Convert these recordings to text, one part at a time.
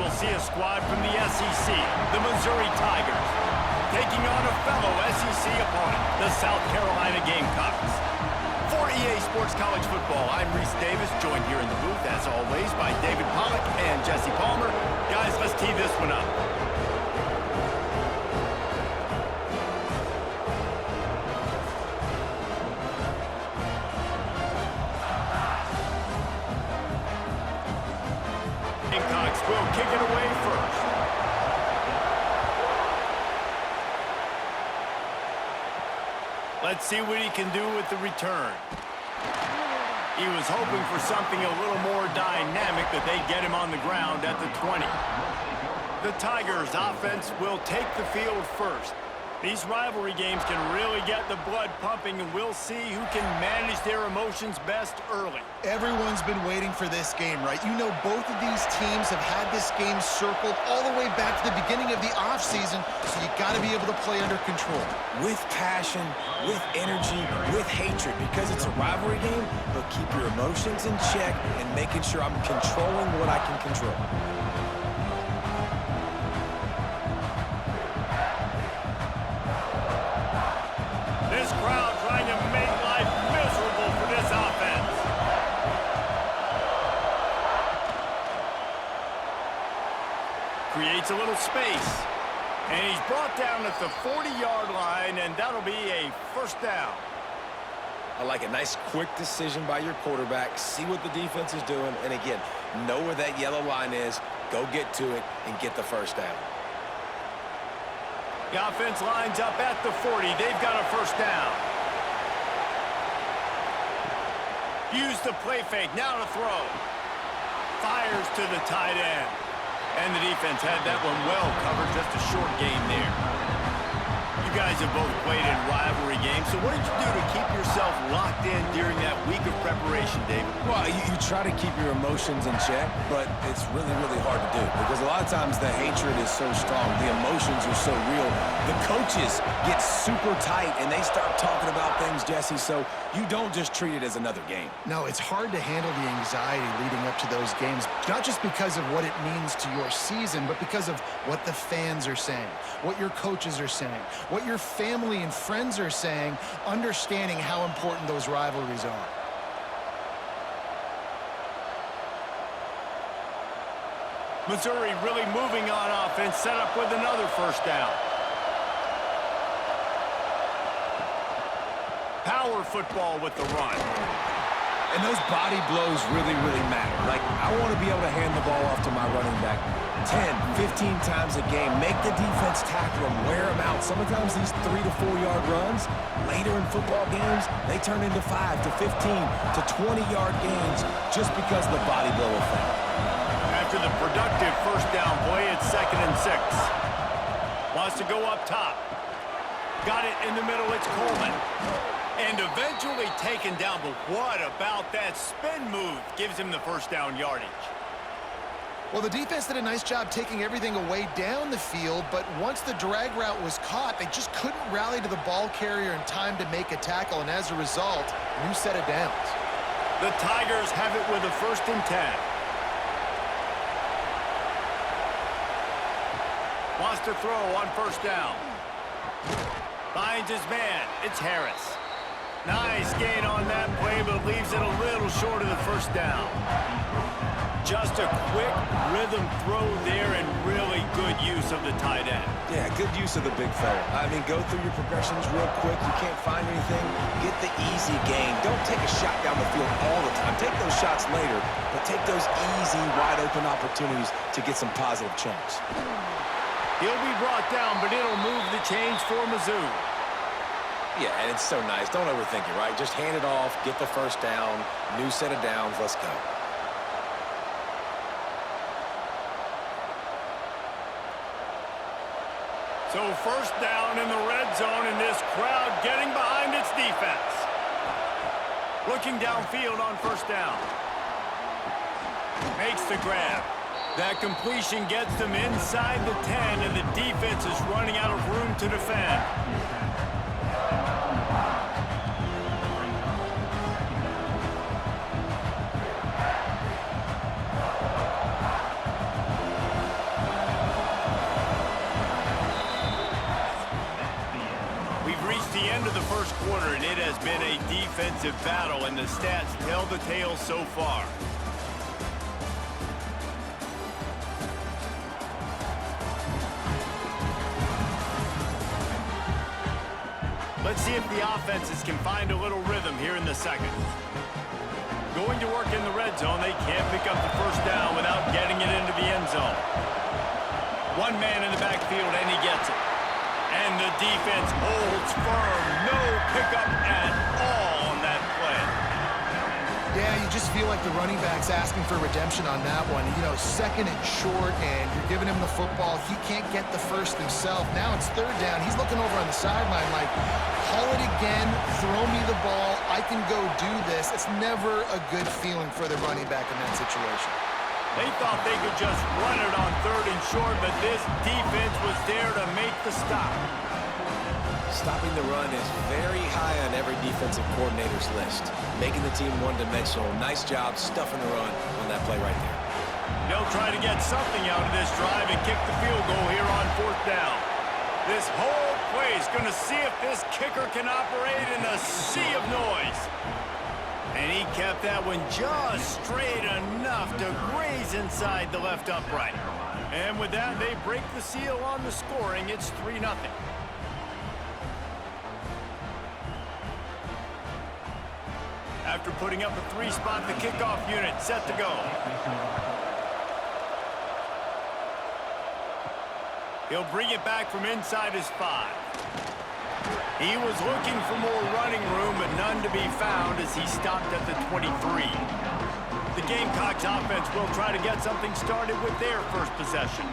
we'll see a squad from the SEC, the Missouri Tigers, taking on a fellow SEC opponent, the South Carolina Gamecocks. For EA Sports College Football, I'm Reese Davis, joined here in the booth, as always, by David Pollack and Jesse Palmer. Guys, let's tee this one up. Gamecocks will kick it away first. Let's see what he can do with the return. He was hoping for something a little more dynamic, that they'd get him on the ground at the 20. The Tigers offense will take the field first. These rivalry games can really get the blood pumping, and we'll see who can manage their emotions best early. Everyone's been waiting for this game, right? You know, both of these teams have had this game circled all the way back to the beginning of the offseason, so you got to be able to play under control. With passion, with energy, with hatred, because it's a rivalry game, but keep your emotions in check and making sure I'm controlling what I can control. This crowd trying to make life miserable for this offense. Creates a little space. And he's brought down at the 40-yard line, and that'll be a first down. I like a nice, quick decision by your quarterback. See what the defense is doing. And again, know where that yellow line is. Go get to it and get the first down. The offense lines up at the 40. They've got a first down. Use the play fake. Now to throw. Fires to the tight end. And the defense had that one well covered. Just a short gain there. You guys have both played in rivalry games, so what did you do to keep yourself locked in during that week of preparation, David? Well, you try to keep your emotions in check, but it's really, really hard to do because a lot of times the hatred is so strong, the emotions are so real. The coaches get super tight and they start talking about things, Jesse, so you don't just treat it as another game. No, it's hard to handle the anxiety leading up to those games, not just because of what it means to your season, but because of what the fans are saying, what your coaches are saying, what your family and friends are saying, understanding how important those rivalries are. Missouri really moving on offense, set up with another first down. Power football with the run. And those body blows really, really matter. Like, I want to be able to hand the ball off to my running back 10, 15 times a game. Make the defense tackle them, wear them out. Sometimes these 3 to 4 yard runs, later in football games, they turn into 5 to 15 to 20-yard gains just because of the body blow effect. After the productive first down play, it's 2nd and 6. Wants to go up top. Got it in the middle, it's Coleman. And eventually taken down, but what about that spin move? Gives him the first down yardage. Well, the defense did a nice job taking everything away down the field, but once the drag route was caught, they just couldn't rally to the ball carrier in time to make a tackle, and as a result, new set of downs. The Tigers have it with a 1st and 10. Wants to throw on first down. Finds his man. It's Harris. Nice gain on that play, but leaves it a little short of the first down. Just a quick rhythm throw there and really good use of the tight end. Yeah, good use of the big fella. I mean, go through your progressions real quick. You can't find anything, get the easy gain. Don't take a shot down the field all the time. Take those shots later, but take those easy, wide-open opportunities to get some positive chunks. He'll be brought down, but it'll move the chains for Mizzou. Yeah, and it's so nice. Don't overthink it, right? Just hand it off, get the first down, new set of downs, let's go. So first down in the red zone, and this crowd getting behind its defense. Looking downfield on first down. Makes the grab. That completion gets them inside the 10, and the defense is running out of room to defend. first quarter, and it has been a defensive battle, and the stats tell the tale so far. Let's see if the offenses can find a little rhythm here in the second. Going to work in the red zone, they can't pick up the first down without getting it into the end zone. One man in the backfield, and he gets it. And the defense holds firm. No pickup at all on that play. Yeah, you just feel like the running back's asking for redemption on that one. You know, second and short, and you're giving him the football. He can't get the first himself. Now it's third down. He's looking over on the sideline like, haul it again, throw me the ball, I can go do this. It's never a good feeling for the running back in that situation. They thought they could just run it on third and short, but this defense was there to make the stop. Stopping the run is very high on every defensive coordinator's list. Making the team one-dimensional. Nice job stuffing the run on that play right there. They'll try to get something out of this drive and kick the field goal here on fourth down. This whole play is going to see if this kicker can operate in a sea of noise. And he kept that one just straight enough to graze inside the left upright. And with that, they break the seal on the scoring. It's 3-0. After putting up a three-spot, the kickoff unit set to go. He'll bring it back from inside his 5. He was looking for more running room, but none to be found as he stopped at the 23. The Gamecocks offense will try to get something started with their first possession.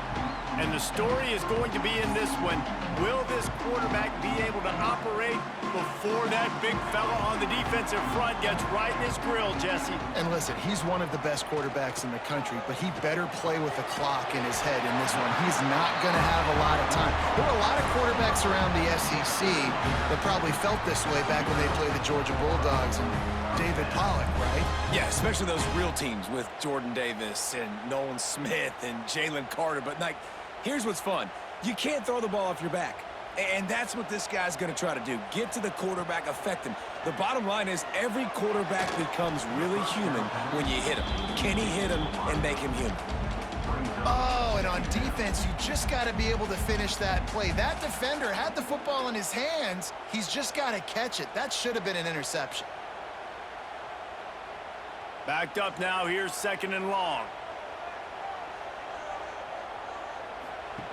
And the story is going to be in this one. Will this quarterback be able to operate before that big fella on the defensive front gets right in his grill, Jesse? And listen, he's one of the best quarterbacks in the country, but he better play with the clock in his head in this one. He's not going to have a lot of time. There were a lot of quarterbacks around the SEC that probably felt this way back when they played the Georgia Bulldogs and David Pollock, right? Yeah, especially those real teams with Jordan Davis and Nolan Smith and Jalen Carter. But, like, here's what's fun. You can't throw the ball off your back. And that's what this guy's going to try to do. Get to the quarterback, affect him. The bottom line is every quarterback becomes really human when you hit him. Can he hit him and make him human? Oh, and on defense, you just got to be able to finish that play. That defender had the football in his hands. He's just got to catch it. That should have been an interception. Backed up now. Here's second and long.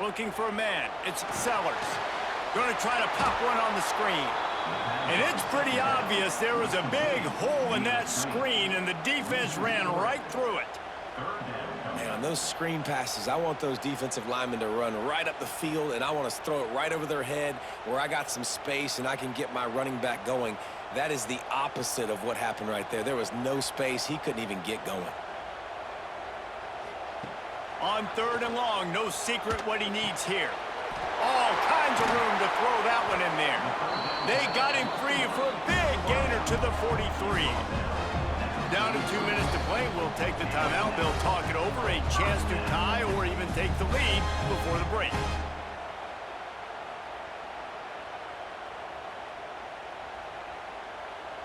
Looking for a man. It's Sellers. Going to try to pop one on the screen. And it's pretty obvious there was a big hole in that screen, and the defense ran right through it. Man, on those screen passes, I want those defensive linemen to run right up the field, and I want to throw it right over their head where I got some space and I can get my running back going. That is the opposite of what happened right there. There was no space. He couldn't even get going. On third and long, no secret what he needs here. All kinds of room to throw that one in there. They got him free for a big gainer to the 43. Down to 2 minutes to play. We'll take the timeout. They'll talk it over. A chance to tie or even take the lead before the break.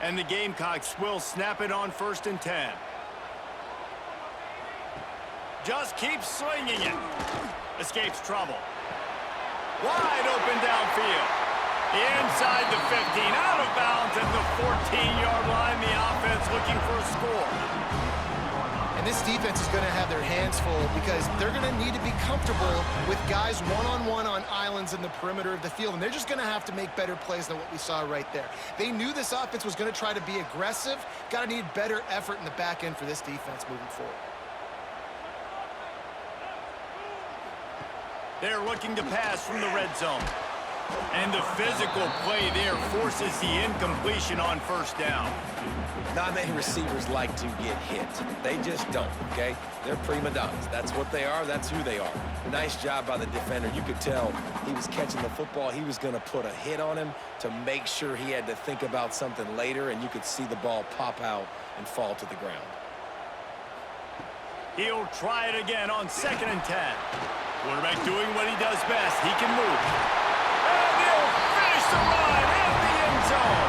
And the Gamecocks will snap it on 1st and 10. Just keeps slinging it. Escapes trouble. Wide open downfield. Inside the 15. Out of bounds at the 14-yard line. The offense looking for a score. And this defense is going to have their hands full because they're going to need to be comfortable with guys one-on-one on islands in the perimeter of the field. And they're just going to have to make better plays than what we saw right there. They knew this offense was going to try to be aggressive. Got to need better effort in the back end for this defense moving forward. They're looking to pass from the red zone. And the physical play there forces the incompletion on 1st down. Not many receivers like to get hit. They just don't, okay? They're prima donnas. That's what they are. That's who they are. Nice job by the defender. You could tell he was catching the football. He was going to put a hit on him to make sure he had to think about something later, and you could see the ball pop out and fall to the ground. He'll try it again on 2nd and 10. Quarterback doing what he does best. He can move. And he'll finish the run in the end zone.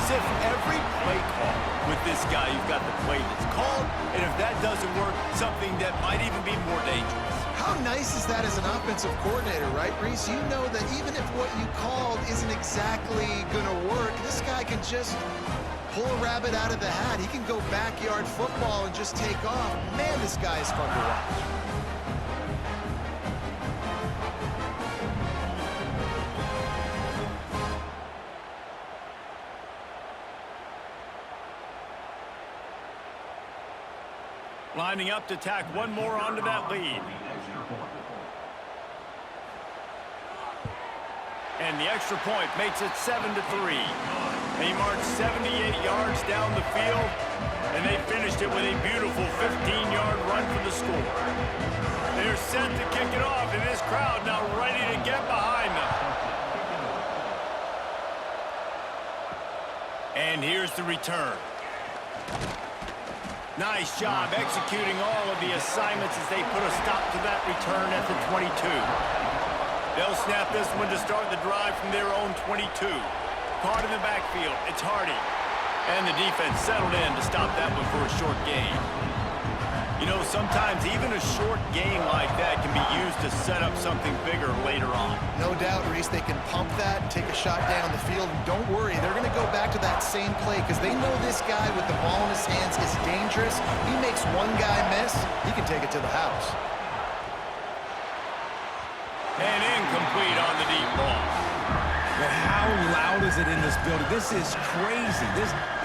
as if every play call with this guy, you've got the play that's called, and if that doesn't work, something that might even be more dangerous. How nice is that as an offensive coordinator, right, Reese? You know that even if what you called isn't exactly going to work, this guy can just pull a rabbit out of the hat. He can go backyard football and just take off. Man, this guy is fun to watch. Lining up to tack one more onto that lead. And the extra point makes it 7-3. They marched 78 yards down the field, and they finished it with a beautiful 15-yard run for the score. They're set to kick it off, and this crowd now ready to get behind them. And here's the return. Nice job executing all of the assignments as they put a stop to that return at the 22. They'll snap this one to start the drive from their own 22. Caught in the backfield, it's Hardy. And the defense settled in to stop that one for a short gain. You know, sometimes even a short gain like that can be used to set up something bigger later on. No doubt, Reese, they can pump that and take a shot down the field. And don't worry, they're going to go back to that same play because they know this guy with the ball in his hands is dangerous. He makes one guy miss, he can take it to the house. And incomplete on the deep ball. But how loud is it in this building? This is crazy.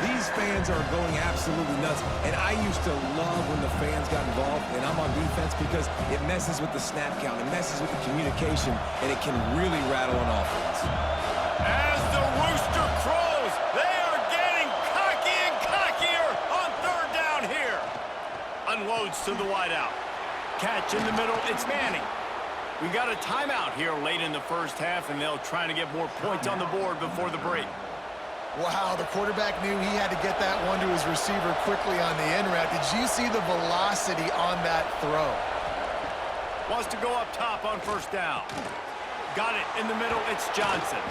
These fans are going absolutely nuts. And I used to love when the fans got involved, and I'm on defense because it messes with the snap count, it messes with the communication, and it can really rattle an offense. As the rooster crows, they are getting cocky and cockier on third down here. Unloads to the wideout. Catch in the middle, it's Manning. We got a timeout here late in the first half, and they'll try to get more points on the board before the break. Wow, the quarterback knew he had to get that one to his receiver quickly on the in route. Did you see the velocity on that throw? Wants to go up top on first down. Got it in the middle, it's Johnson.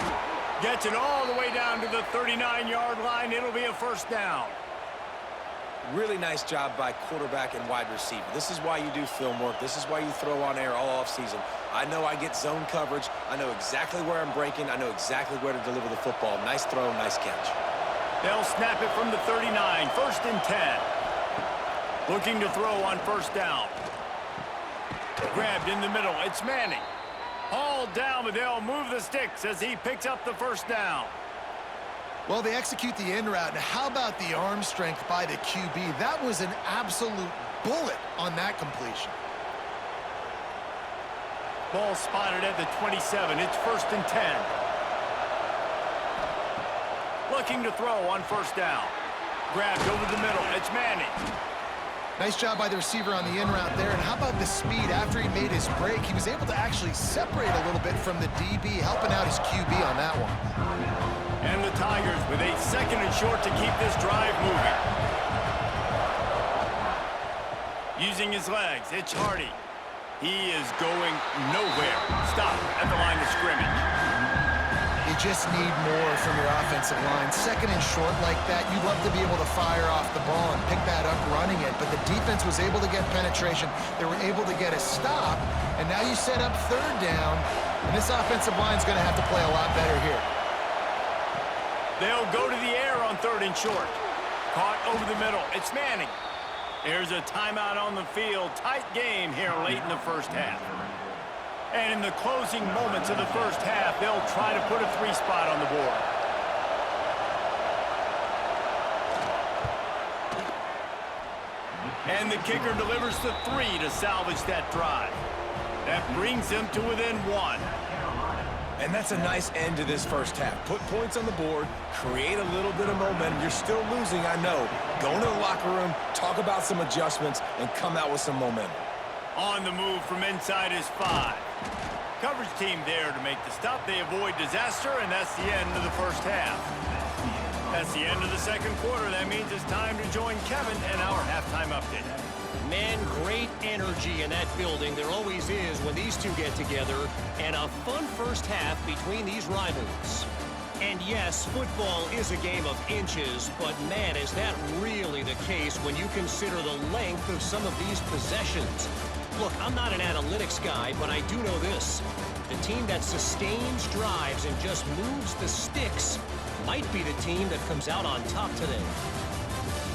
Gets it all the way down to the 39-yard line. It'll be a first down. Really nice job by quarterback and wide receiver. This is why you do film work. This is why you throw on air all offseason. I know I get zone coverage. I know exactly where I'm breaking. I know exactly where to deliver the football. Nice throw, nice catch. They'll snap it from the 39, first and 10. Looking to throw on first down. Grabbed in the middle, it's Manning. Hauled down, but they'll move the sticks as he picks up the first down. Well, they execute the in route. Now, how about the arm strength by the QB? That was an absolute bullet on that completion. Ball spotted at the 27. It's first and 10. Looking to throw on first down. Grabbed over the middle. It's Manning. Nice job by the receiver on the in route there. And how about the speed? After he made his break, he was able to actually separate a little bit from the DB, helping out his QB on that one. And the Tigers with a second and short to keep this drive moving. Using his legs, it's Hardy. He is going nowhere. Stop at the line of scrimmage. You just need more from your offensive line. Second and short like that, you'd love to be able to fire off the ball and pick that up running it, but the defense was able to get penetration. They were able to get a stop, and now you set up third down, and this offensive line is going to have to play a lot better here. They'll go to the air on third and short. Caught over the middle. It's Manning. There's a timeout on the field. Tight game here late in the first half. And in the closing moments of the first half, they'll try to put a 3 spot on the board. And the kicker delivers the 3 to salvage that drive. That brings them to within 1. And that's a nice end to this first half. Put points on the board, create a little bit of momentum. You're still losing, I know. Go into the locker room, talk about some adjustments, and come out with some momentum. On the move from inside is 5. Coverage team there to make the stop. They avoid disaster, and that's the end of the first half. That's the end of the second quarter. That means it's time to join Kevin and our halftime update. Man, great energy in that building. There always is when these two get together. And a fun first half between these rivals. And yes, football is a game of inches, but man, is that really the case when you consider the length of some of these possessions. Look, I'm not an analytics guy, but I do know this. The team that sustains drives and just moves the sticks might be the team that comes out on top today.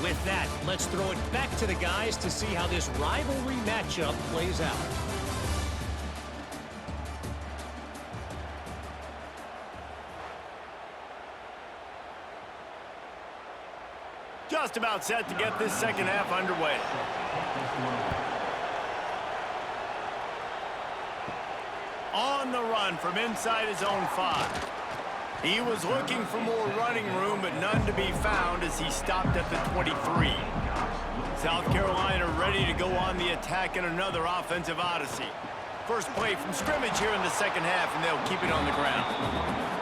With that, let's throw it back to the guys to see how this rivalry matchup plays out. Just about set to get this second half underway. On the run from inside his own 5. He was looking for more running room, but none to be found as he stopped at the 23. South Carolina ready to go on the attack in another offensive odyssey. First play from scrimmage here in the second half, and they'll keep it on the ground.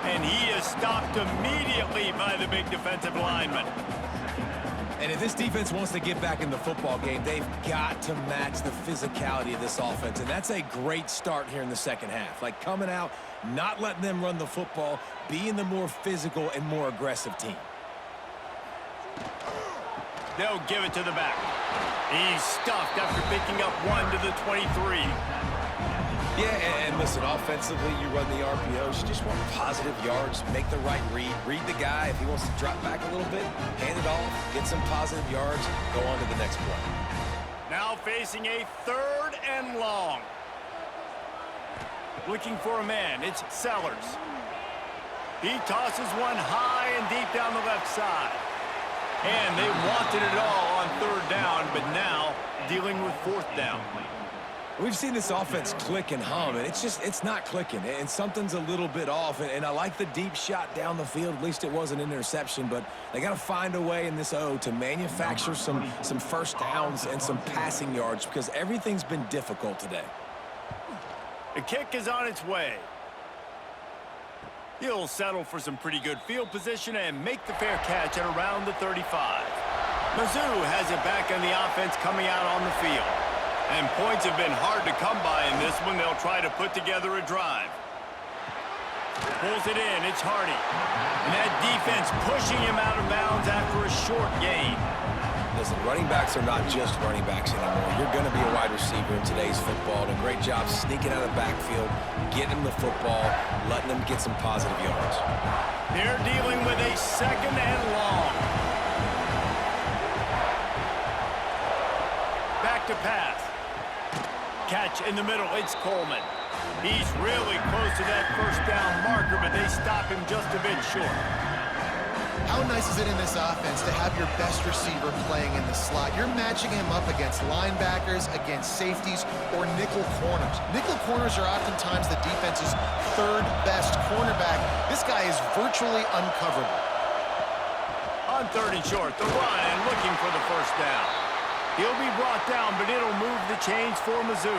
And he is stopped immediately by the big defensive lineman. And if this defense wants to get back in the football game, they've got to match the physicality of this offense. And that's a great start here in the second half. Like coming out, not letting them run the football, being the more physical and more aggressive team. They'll give it to the back. He's stuffed after picking up 1 to the 23. Yeah, and listen, offensively, you run the RPOs. You just want positive yards, make the right read the guy. If he wants to drop back a little bit, hand it off, get some positive yards, go on to the next play. Now facing a 3rd and long. Looking for a man, it's Sellers. He tosses one high and deep down the left side. And they wanted it all on 3rd down, but now dealing with 4th down. We've seen this offense click and hum, and it's not clicking, and something's a little bit off. And I like the deep shot down the field. At least it wasn't an interception, but they got to find a way in this O to manufacture some first downs and some passing yards because everything's been difficult today. The kick is on its way. He'll settle for some pretty good field position and make the fair catch at around the 35. Mizzou has it back on the offense coming out on the field. And points have been hard to come by in this one. They'll try to put together a drive. Pulls it in. It's Hardy. And that defense pushing him out of bounds after a short gain. Listen, running backs are not just running backs anymore. You're going to be a wide receiver in today's football. And a great job sneaking out of the backfield, getting them the football, letting them get some positive yards. They're dealing with a 2nd and long. Back to pass. Catch in the middle, it's Coleman. He's really close to that 1st down marker, but they stop him just a bit short. How nice is it in this offense to have your best receiver playing in the slot? You're matching him up against linebackers, against safeties, or nickel corners. Nickel corners are oftentimes the defense's 3rd best cornerback. This guy is virtually uncoverable. On 3rd and short, the run and looking for the 1st down. He'll be brought down, but it'll move the chains for Mizzou.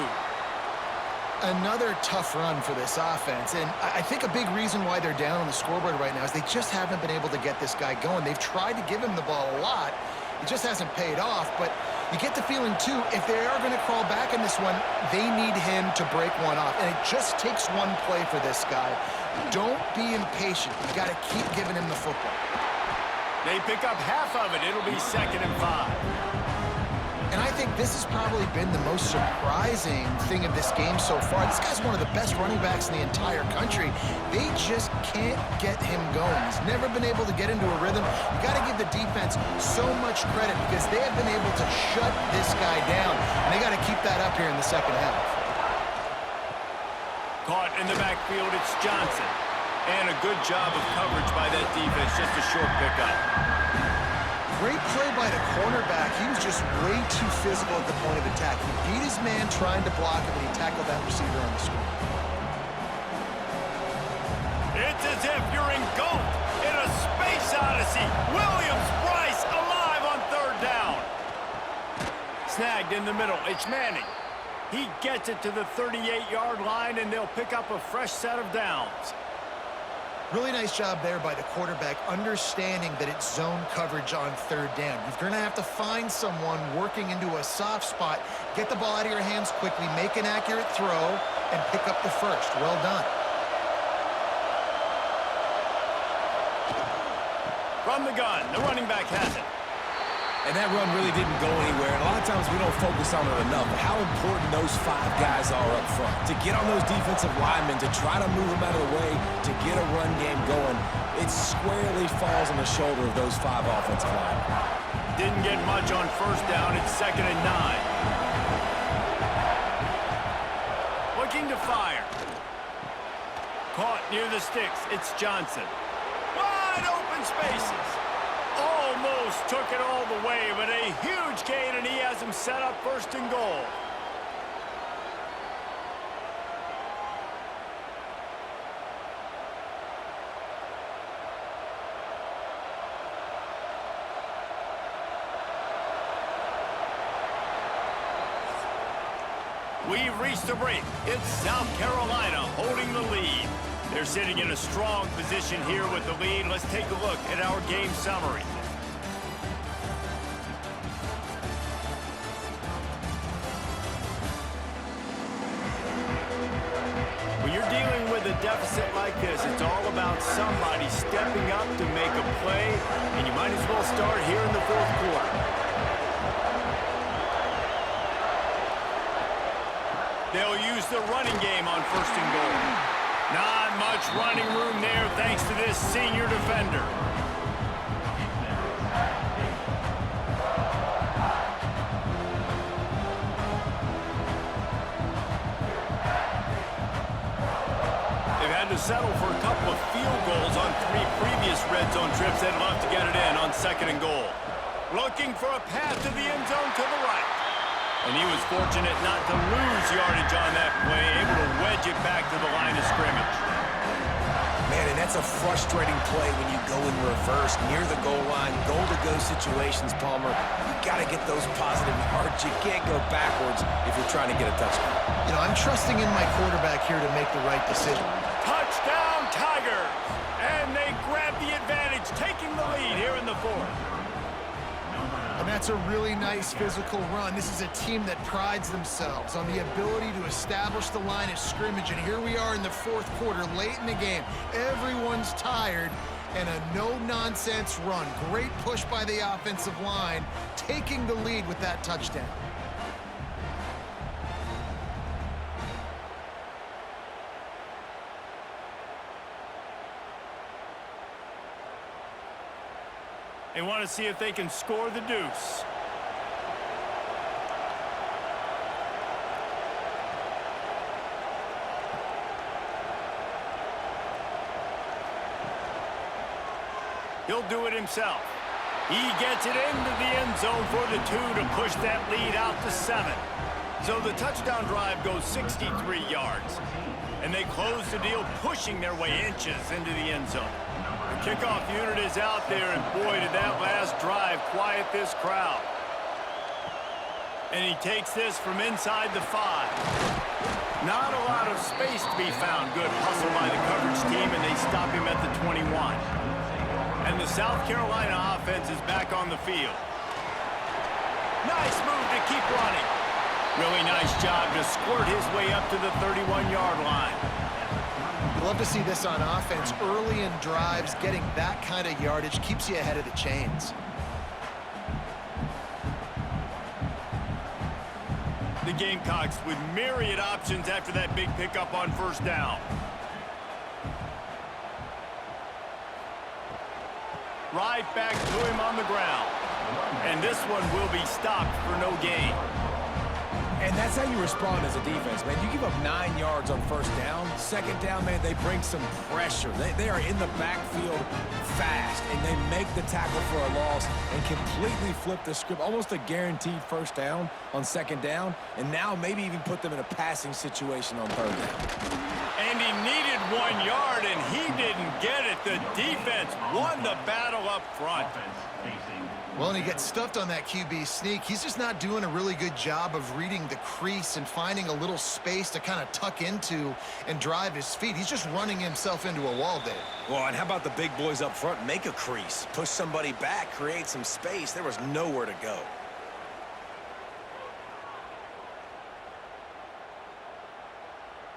Another tough run for this offense, and I think a big reason why they're down on the scoreboard right now is they just haven't been able to get this guy going. They've tried to give him the ball a lot. It just hasn't paid off, but you get the feeling, too, if they are going to crawl back in this one, they need him to break one off, and it just takes one play for this guy. Don't be impatient. You got to keep giving him the football. They pick up half of it. It'll be 2nd and 5. And I think this has probably been the most surprising thing of this game so far. This guy's one of the best running backs in the entire country. They just can't get him going. He's never been able to get into a rhythm. You got to give the defense so much credit because they have been able to shut this guy down. And they got to keep that up here in the second half. Caught in the backfield, it's Johnson. And a good job of coverage by that defense, just a short pickup. Great play by the cornerback. He was just way too physical at the point of attack. He beat his man trying to block him, and he tackled that receiver on the screen. It's as if you're engulfed in a space odyssey. Williams-Brice alive on 3rd down. Snagged in the middle. It's Manning. He gets it to the 38-yard line, and they'll pick up a fresh set of downs. Really nice job there by the quarterback, understanding that it's zone coverage on 3rd down. You're going to have to find someone working into a soft spot, get the ball out of your hands quickly, make an accurate throw, and pick up the 1st. Well done. From the gun, the running back has it. And that run really didn't go anywhere. And a lot of times we don't focus on it enough. But how important those 5 guys are up front. To get on those defensive linemen, to try to move them out of the way, to get a run game going, it squarely falls on the shoulder of those 5 offensive linemen. Didn't get much on first down. It's 2nd and 9. Looking to fire. Caught near the sticks. It's Johnson. Wide open spaces. Almost took it all the way, but a huge gain, and he has him set up 1st and goal. We've reached the break. It's South Carolina holding the lead. They're sitting in a strong position here with the lead. Let's take a look at our game summary. When you're dealing with a deficit like this, it's all about somebody stepping up to make a play, and you might as well start here in the 4th quarter. They'll use the running game on 1st and goal. Not much running room there thanks to this senior defender. They've had to settle for a couple of field goals on 3 previous red zone trips. They'd love to get it in on 2nd and goal. Looking for a path to the end zone to the right. And he was fortunate not to lose yardage on that play, able to wedge it back to the line of scrimmage. Man, and that's a frustrating play when you go in reverse near the goal line, goal-to-go situations, Palmer. You got to get those positive yards. You can't go backwards if you're trying to get a touchdown. You know, I'm trusting in my quarterback here to make the right decision. Touchdown, Tigers! And they grab the advantage, taking the lead here in the 4th. And that's a really nice physical run. This is a team that prides themselves on the ability to establish the line of scrimmage. And here we are in the 4th quarter, late in the game. Everyone's tired, and a no-nonsense run. Great push by the offensive line, taking the lead with that touchdown. They want to see if they can score the deuce. He'll do it himself. He gets it into the end zone for the 2 to push that lead out to 7. So the touchdown drive goes 63 yards. And they close the deal, pushing their way inches into the end zone. The kickoff unit is out there, and boy, did that last drive quiet this crowd. And he takes this from inside the 5. Not a lot of space to be found. Good hustle by the coverage team, and they stop him at the 21. And the South Carolina offense is back on the field. Nice move to keep running. Really nice job to squirt his way up to the 31-yard line. Love to see this on offense. Early in drives, getting that kind of yardage keeps you ahead of the chains. The Gamecocks with myriad options after that big pickup on 1st down. Right back to him on the ground. And this one will be stopped for no gain. And that's how you respond as a defense, man. You give up 9 yards on 1st down. 2nd down, man, they bring some pressure. They are in the backfield fast, and they make the tackle for a loss and completely flip the script. Almost a guaranteed 1st down on 2nd down, and now maybe even put them in a passing situation on 3rd down. And he needed 1 yard, and he didn't get it. The defense won the battle up front. Well, and he gets stuffed on that QB sneak. He's just not doing a really good job of reading the crease and finding a little space to kind of tuck into and drive his feet. He's just running himself into a wall there. Well, and how about the big boys up front? Make a crease, push somebody back, create some space. There was nowhere to go.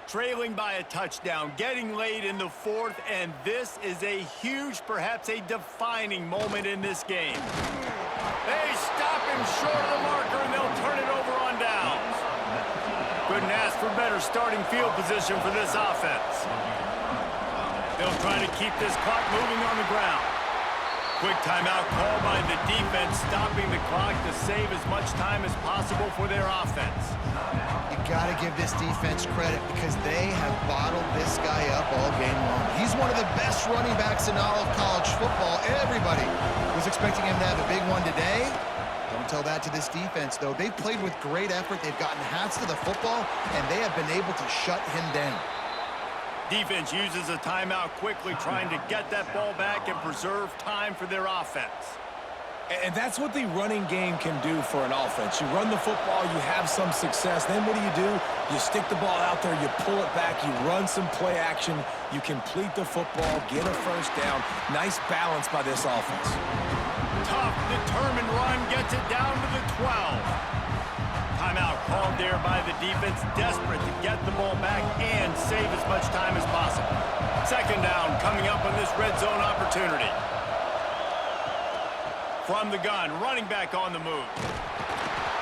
Trailing by a touchdown, getting late in the fourth, and this is a huge, perhaps a defining moment in this game. They stop him short of the marker, and they'll turn it over on downs. Couldn't ask for better starting field position for this offense. They'll try to keep this clock moving on the ground. Quick timeout call by the defense, stopping the clock to save as much time as possible for their offense. You got to give this defense credit because they have bottled this guy up all game long. He's one of the best running backs in all of college football. Everybody was expecting him to have a big one today. Don't tell that to this defense, though. They've played with great effort. They've gotten hats to the football, and they have been able to shut him down. Defense uses a timeout quickly, trying to get that ball back and preserve time for their offense. And that's what the running game can do for an offense. You run the football, you have some success. Then what do? You stick the ball out there, you pull it back, you run some play action, you complete the football, get a first down. Nice balance by this offense. Tough, determined run gets it down to the 12. Timeout called there by the defense, desperate to get the ball back and save as much time as possible. Second down coming up on this red zone opportunity. From the gun, running back on the move.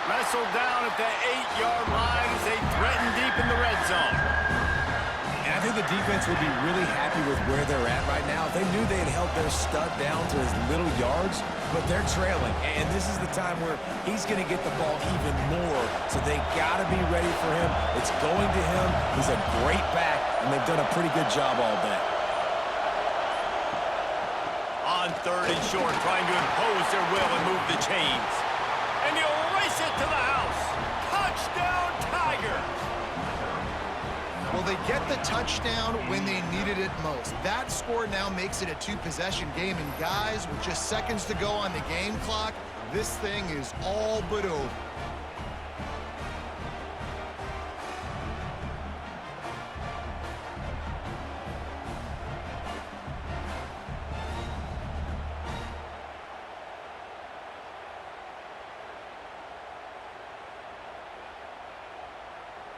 Wrestled down at the 8-yard line as they threaten deep in the red zone. And I think the defense would be really happy with where they're at right now. They knew they had held their stud down to his little yards, but they're trailing. And this is the time where he's going to get the ball even more. So they got to be ready for him. It's going to him. He's a great back, and they've done a pretty good job all day. On third and short, trying to impose their will and move the chains. And you'll race it to the house. Touchdown, Tigers! Well, they get the touchdown when they needed it most. That score now makes it a two-possession game. And guys, with just seconds to go on the game clock, this thing is all but over.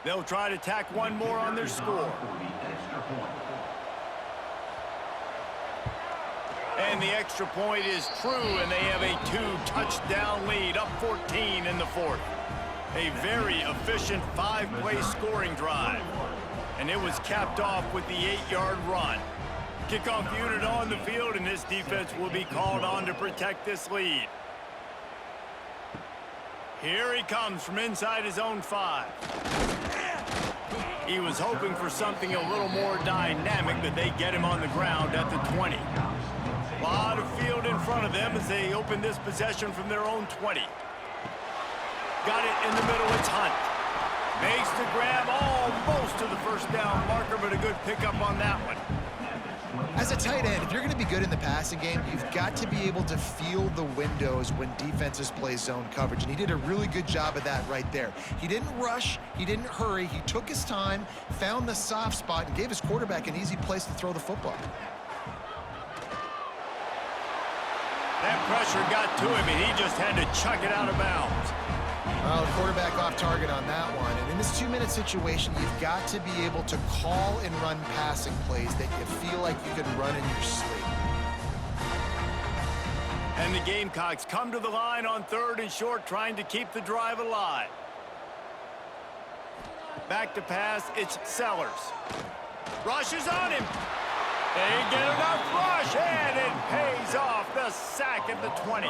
They'll try to tack one more on their score. And the extra point is true, and they have a 2-touchdown lead, up 14 in the fourth. A very efficient 5-play scoring drive. And it was capped off with the 8-yard run. Kickoff unit on the field, and this defense will be called on to protect this lead. Here he comes from inside his own 5. He was hoping for something a little more dynamic, but they get him on the ground at the 20. A lot of field in front of them as they open this possession from their own 20. Got it in the middle, it's Hunt. Makes the grab almost to the first down marker, but a good pickup on that one. As a tight end, if you're going to be good in the passing game, you've got to be able to feel the windows when defenses play zone coverage, and he did a really good job of that right there. He didn't rush, he didn't hurry, he took his time, found the soft spot, and gave his quarterback an easy place to throw the football. That pressure got to him, and he just had to chuck it out of bounds. Well, the quarterback off target on that one. And in this 2-minute situation, you've got to be able to call and run passing plays that you feel like you can run in your sleep. And the Gamecocks come to the line on third and short, trying to keep the drive alive. Back to pass, it's Sellers. Rush is on him. They get enough rush, and it pays off. The sack at the 20.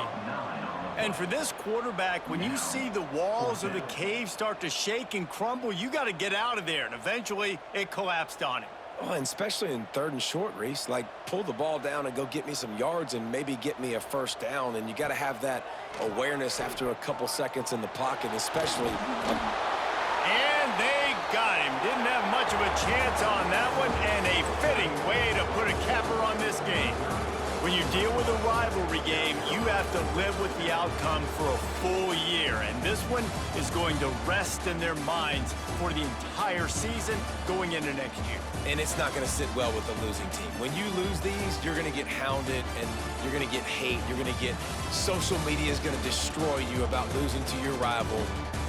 And for this quarterback, when you see the walls of the cave start to shake and crumble, you got to get out of there. And eventually, it collapsed on him. Oh, and especially in third and short, Reese, like pull the ball down and go get me some yards and maybe get me a first down. And you got to have that awareness after a couple seconds in the pocket, especially. And they got him. Didn't have much of a chance on that one, and a fitting way to put a capper on this game. When you deal with a rivalry game, you have to live with the outcome for a full year. And this one is going to rest in their minds for the entire season going into next year. And it's not going to sit well with the losing team. When you lose these, you're going to get hounded and you're going to get hate. You're going to get social media is going to destroy you about losing to your rival.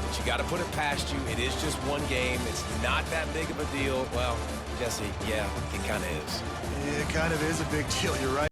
but you got to put it past you. It is just one game. It's not that big of a deal. Well, Jesse, yeah, it kind of is. It kind of is a big deal. You're right.